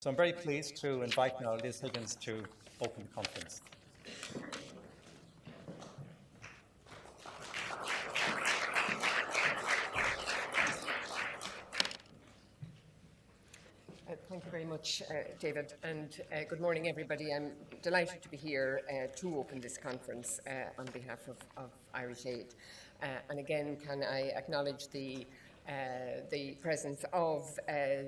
So I'm very pleased to invite now Liz Higgins to open the conference. Thank you very much, David, and good morning, everybody. I'm delighted to be here to open this conference on behalf of Irish Aid. And again, can I acknowledge the presence of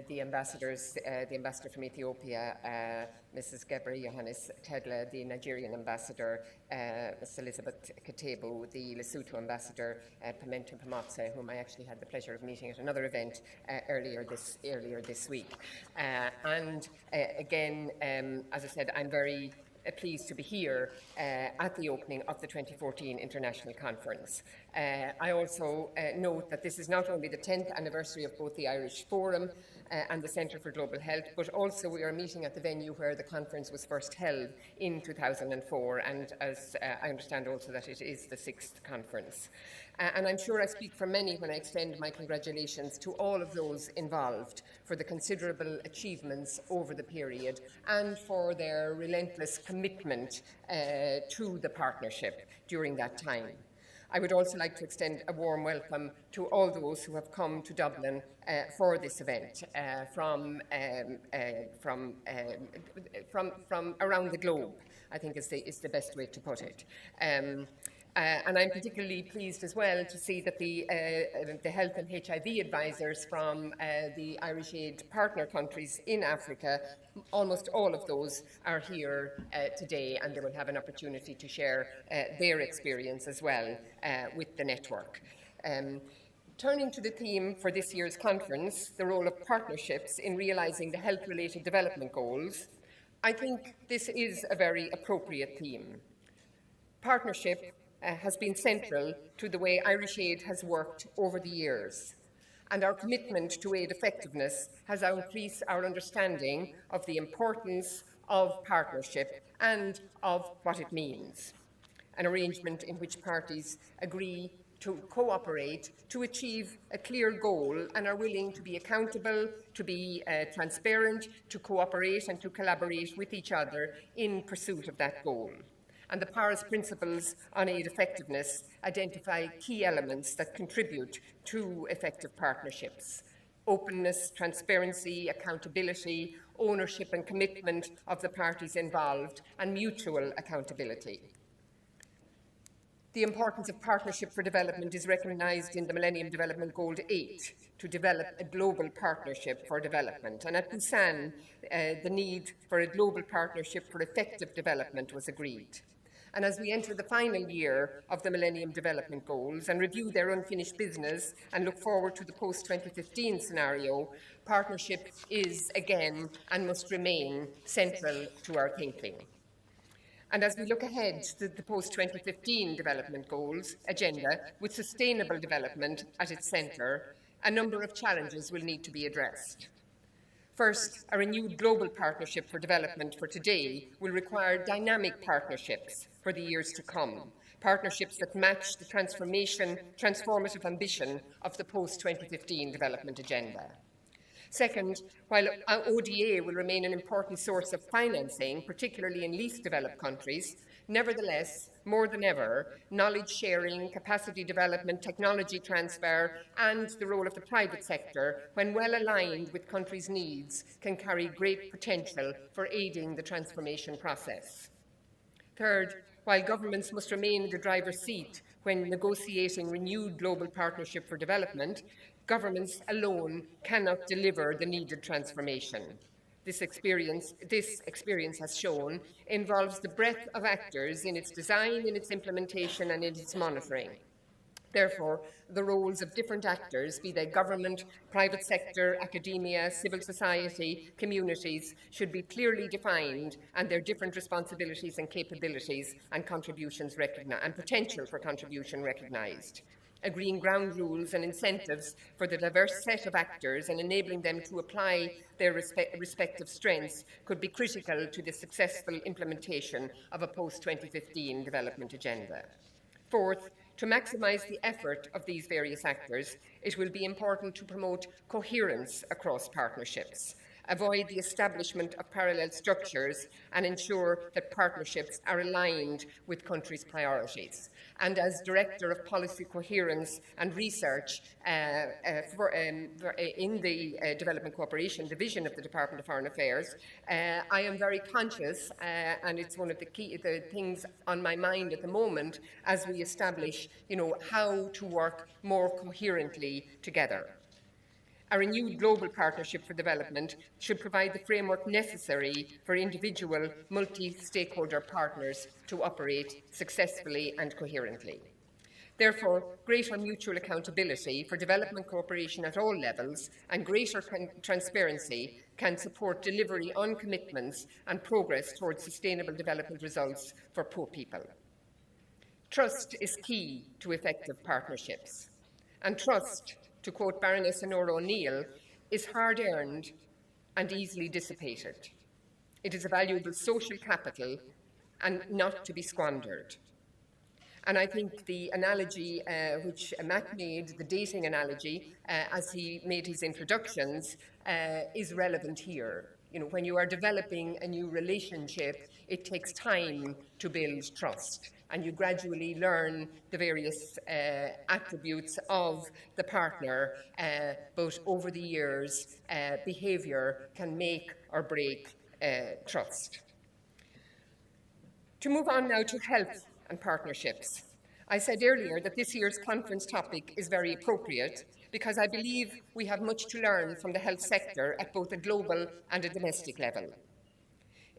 the ambassadors, the ambassador from Ethiopia, Mrs. Gebre Yohannes Tedla, the Nigerian ambassador, Ms. Elizabeth Katebo, the Lesotho ambassador, Pimenta Pamotse, whom I actually had the pleasure of meeting at another event earlier this week. Again, as I said, I'm very pleased to be here at the opening of the 2014 International Conference. I also note that this is not only the 10th anniversary of both the Irish Forum and the Centre for Global Health, but also we are meeting at the venue where the conference was first held in 2004, and as I understand also that it is the 6th conference. And I'm sure I speak for many when I extend my congratulations to all of those involved for the considerable achievements over the period and for their relentless commitment to the partnership during that time. I would also like to extend a warm welcome to all those who have come to Dublin for this event from around the globe, I think is the best way to put it. And I'm particularly pleased as well to see that the health and HIV advisors from the Irish Aid partner countries in Africa, almost all of those are here today, and they will have an opportunity to share their experience as well with the network. Turning to the theme for this year's conference, the role of partnerships in realising the health-related development goals, I think this is a very appropriate theme. Partnership has been central to the way Irish Aid has worked over the years, and our commitment to aid effectiveness has increased our understanding of the importance of partnership and of what it means. An arrangement in which parties agree to cooperate to achieve a clear goal and are willing to be accountable, to be transparent, to cooperate and to collaborate with each other in pursuit of that goal. And the Paris Principles on Aid Effectiveness identify key elements that contribute to effective partnerships: openness, transparency, accountability, ownership and commitment of the parties involved, and mutual accountability. The importance of partnership for development is recognised in the Millennium Development Goal 8, to develop a global partnership for development. And at Busan, the need for a global partnership for effective development was agreed. And as we enter the final year of the Millennium Development Goals and review their unfinished business and look forward to the post-2015 scenario, partnership is again and must remain central to our thinking. And as we look ahead to the post-2015 Development Goals agenda, with sustainable development at its centre, a number of challenges will need to be addressed. First, a renewed global partnership for development for today will require dynamic partnerships for the years to come, partnerships that match the transformative ambition of the post-2015 development agenda. Second, while ODA will remain an important source of financing, particularly in least developed countries, nevertheless, more than ever, knowledge sharing, capacity development, technology transfer, and the role of the private sector, when well aligned with countries' needs, can carry great potential for aiding the transformation process. Third, while governments must remain in the driver's seat when negotiating renewed global partnership for development, governments alone cannot deliver the needed transformation. This experience has shown, involves the breadth of actors in its design, in its implementation, and in its monitoring. Therefore, the roles of different actors, be they government, private sector, academia, civil society, communities, should be clearly defined, and their different responsibilities and capabilities and contributions and potential for contribution recognised. Agreeing ground rules and incentives for the diverse set of actors and enabling them to apply their respective strengths could be critical to the successful implementation of a post-2015 development agenda. Fourth, to maximise the effort of these various actors, it will be important to promote coherence across partnerships. avoid the establishment of parallel structures, and ensure that partnerships are aligned with countries' priorities. And as Director of Policy Coherence and Research in the Development Cooperation Division of the Department of Foreign Affairs, I am very conscious, and it's one of the things on my mind at the moment as we establish, how to work more coherently together. A renewed global partnership for development should provide the framework necessary for individual multi-stakeholder partners to operate successfully and coherently. Therefore, greater mutual accountability for development cooperation at all levels and greater transparency can support delivery on commitments and progress towards sustainable development results for poor people. Trust is key to effective partnerships, and trust, to quote Baroness Honora O'Neill, is hard-earned and easily dissipated. It is a valuable social capital and not to be squandered. And I think the analogy which Mac made, the dating analogy, as he made his introductions, is relevant here. When you are developing a new relationship, it takes time to build trust, and you gradually learn the various attributes of the partner, but over the years, behaviour can make or break trust. To move on now to health and partnerships. I said earlier that this year's conference topic is very appropriate because I believe we have much to learn from the health sector at both a global and a domestic level.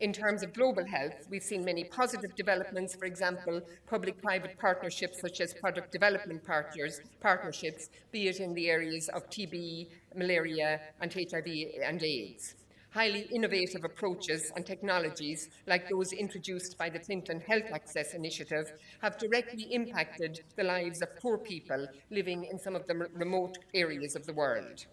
In terms of global health, we've seen many positive developments, for example, public-private partnerships such as product development partnerships, be it in the areas of TB, malaria, and HIV and AIDS. Highly innovative approaches and technologies, like those introduced by the Clinton Health Access Initiative, have directly impacted the lives of poor people living in some of the remote areas of the world.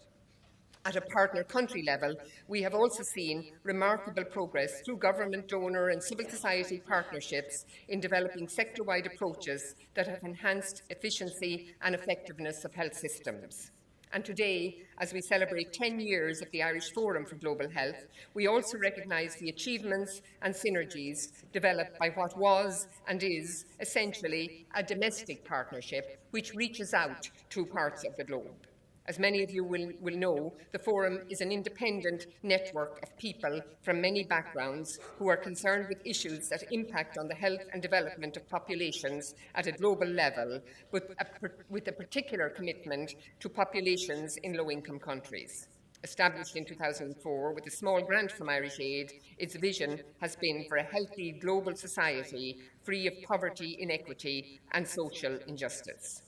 At a partner country level, we have also seen remarkable progress through government, donor and civil society partnerships in developing sector-wide approaches that have enhanced efficiency and effectiveness of health systems. And today, as we celebrate 10 years of the Irish Forum for Global Health, we also recognise the achievements and synergies developed by what was and is essentially a domestic partnership which reaches out to parts of the globe. As many of you will know, the Forum is an independent network of people from many backgrounds who are concerned with issues that impact on the health and development of populations at a global level, with a particular commitment to populations in low-income countries. Established in 2004 with a small grant from Irish Aid, its vision has been for a healthy global society free of poverty, inequity and social injustice.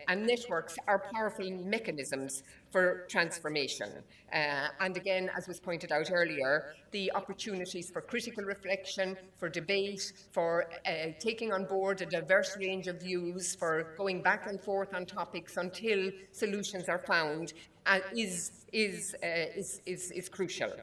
And networks are powerful mechanisms for transformation. And again, as was pointed out earlier, the opportunities for critical reflection, for debate, for taking on board a diverse range of views, for going back and forth on topics until solutions are found, is crucial.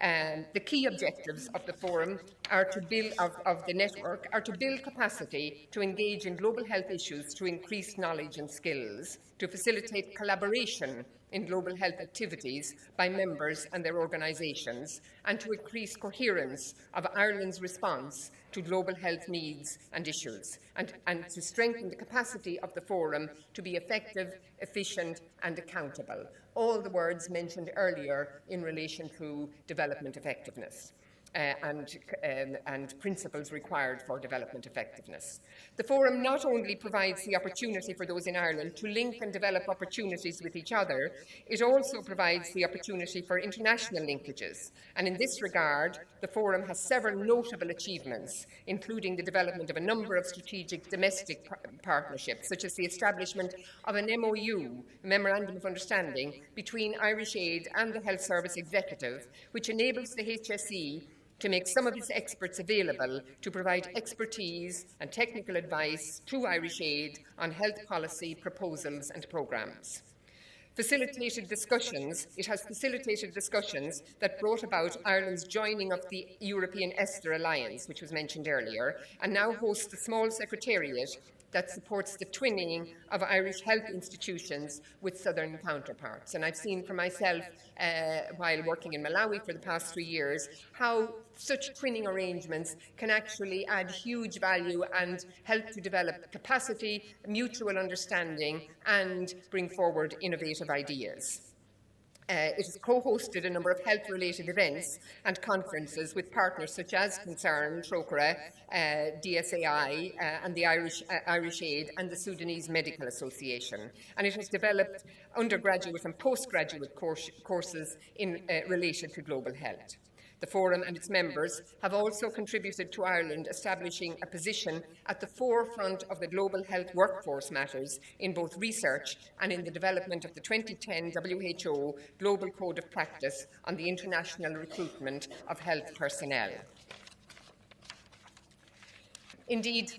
The key objectives of the Forum of the network are to build capacity to engage in global health issues through increased knowledge and skills, to facilitate collaboration in global health activities by members and their organisations, and to increase coherence of Ireland's response to global health needs and issues, and to strengthen the capacity of the Forum to be effective, efficient and accountable. All the words mentioned earlier in relation to development effectiveness. And principles required for development effectiveness. The Forum not only provides the opportunity for those in Ireland to link and develop opportunities with each other, it also provides the opportunity for international linkages. And in this regard, the Forum has several notable achievements, including the development of a number of strategic domestic partnerships, such as the establishment of an MOU, a Memorandum of Understanding, between Irish Aid and the Health Service Executive, which enables the HSE to make some of its experts available to provide expertise and technical advice to Irish Aid on health policy proposals and programmes. It has facilitated discussions that brought about Ireland's joining of the European Ester Alliance, which was mentioned earlier, and now hosts a small secretariat that supports the twinning of Irish health institutions with southern counterparts. And I've seen for myself, while working in Malawi for the past 3 years, how such twinning arrangements can actually add huge value and help to develop capacity, mutual understanding, and bring forward innovative ideas. It has co-hosted a number of health-related events and conferences with partners such as Concern, Trócaire, DSAI, and the Irish Aid and the Sudanese Medical Association. And it has developed undergraduate and postgraduate courses in relation to global health. The Forum and its members have also contributed to Ireland establishing a position at the forefront of the global health workforce matters in both research and in the development of the 2010 WHO Global Code of Practice on the international recruitment of health personnel. Indeed,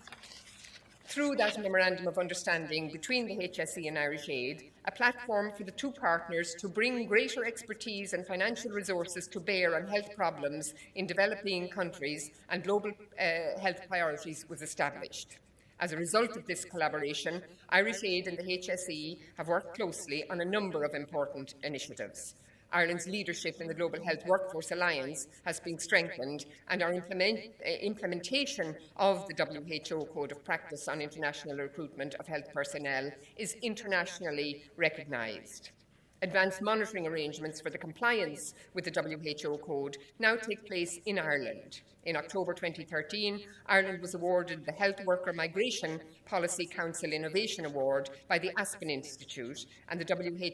through that Memorandum of Understanding between the HSE and Irish Aid, a platform for the two partners to bring greater expertise and financial resources to bear on health problems in developing countries and global health priorities was established. As a result of this collaboration, Irish Aid and the HSE have worked closely on a number of important initiatives. Ireland's leadership in the Global Health Workforce Alliance has been strengthened, and our implementation of the WHO Code of Practice on international recruitment of health personnel is internationally recognised. Advanced monitoring arrangements for the compliance with the WHO Code now take place in Ireland. In October 2013, Ireland was awarded the Health Worker Migration Policy Council Innovation Award by the Aspen Institute and the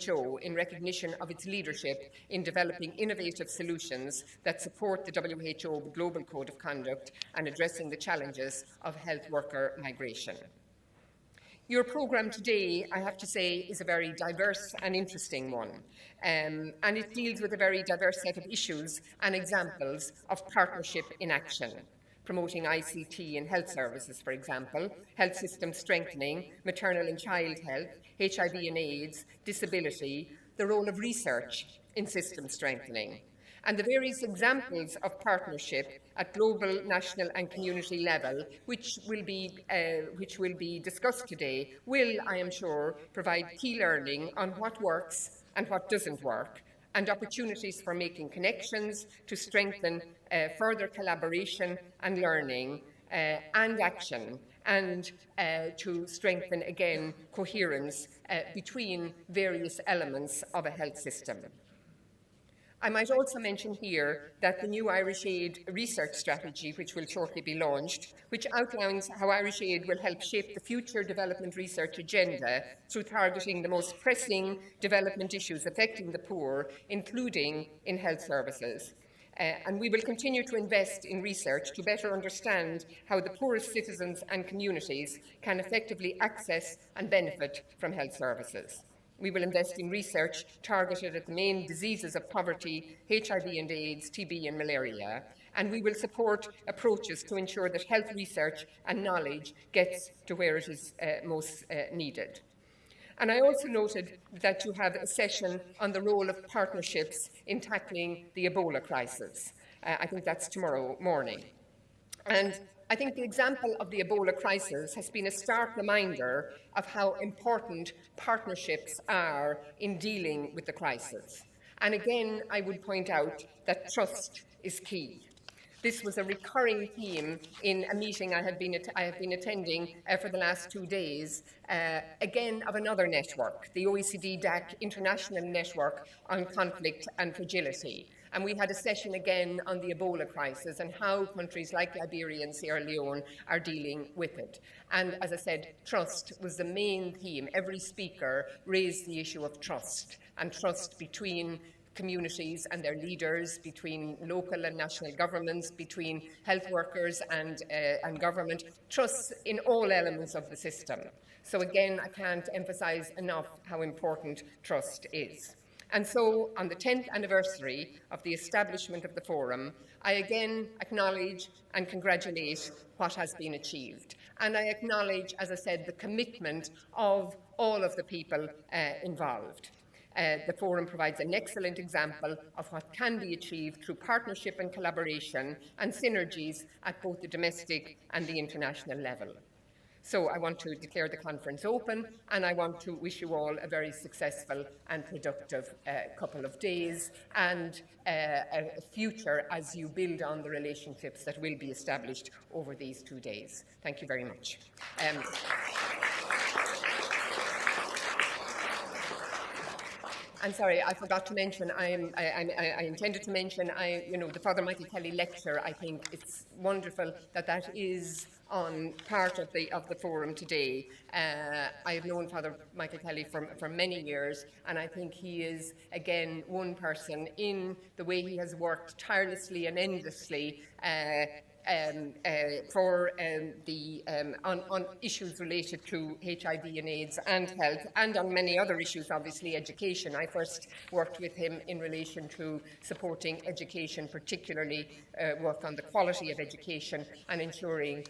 WHO in recognition of its leadership in developing innovative solutions that support the WHO Global Code of Conduct and addressing the challenges of health worker migration. Your programme today, I have to say, is a very diverse and interesting one, and it deals with a very diverse set of issues and examples of partnership in action, promoting ICT in health services, for example, health system strengthening, maternal and child health, HIV and AIDS, disability, the role of research in system strengthening. And the various examples of partnership at global, national and community level, which will be discussed today, will, I am sure, provide key learning on what works and what doesn't work, and opportunities for making connections to strengthen further collaboration and learning and action, and to strengthen, again, coherence between various elements of a health system. I might also mention here that the new Irish Aid research strategy, which will shortly be launched, which outlines how Irish Aid will help shape the future development research agenda through targeting the most pressing development issues affecting the poor, including in health services. And we will continue to invest in research to better understand how the poorest citizens and communities can effectively access and benefit from health services. We will invest in research targeted at the main diseases of poverty, HIV and AIDS, TB and malaria, and we will support approaches to ensure that health research and knowledge gets to where it is most needed. And I also noted that you have a session on the role of partnerships in tackling the Ebola crisis. I think that's tomorrow morning. And I think the example of the Ebola crisis has been a stark reminder of how important partnerships are in dealing with the crisis. And again, I would point out that trust is key. This was a recurring theme in a meeting I have been attending for the last 2 days, again of another network, the OECD DAC International Network on Conflict and Fragility. And we had a session again on the Ebola crisis and how countries like Liberia and Sierra Leone are dealing with it. And as I said, trust was the main theme. Every speaker raised the issue of trust, and trust between communities and their leaders, between local and national governments, between health workers and government, trust in all elements of the system. So again, I can't emphasise enough how important trust is. And so, on the 10th anniversary of the establishment of the Forum, I again acknowledge and congratulate what has been achieved. And I acknowledge, as I said, the commitment of all of the people involved. The Forum provides an excellent example of what can be achieved through partnership and collaboration and synergies at both the domestic and the international level. So I want to declare the conference open, and I want to wish you all a very successful and productive couple of days, and a future as you build on the relationships that will be established over these 2 days. Thank you very much. I'm sorry, I forgot to mention, I intended to mention, the Father Michael Kelly lecture. I think it's wonderful that that is on part of the forum today. I have known Father Michael Kelly for many years, and I think he is, again, one person in the way he has worked tirelessly and endlessly on issues related to HIV and AIDS and health, and on many other issues, obviously education. I first worked with him in relation to supporting education, particularly work on the quality of education and ensuring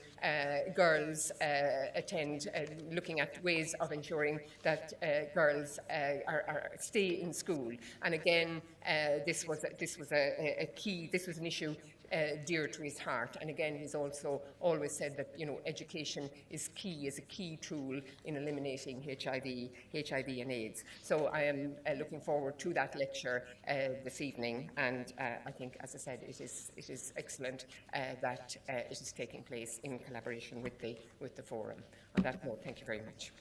girls attend, looking at ways of ensuring that girls stay in school. And again, this was a key. This was an issue dear to his heart. And again, he's also always said that education is a key tool in eliminating HIV and AIDS. So I am looking forward to that lecture this evening, and I think, as I said, it is excellent that it is taking place in collaboration with the forum. On that note, thank you very much.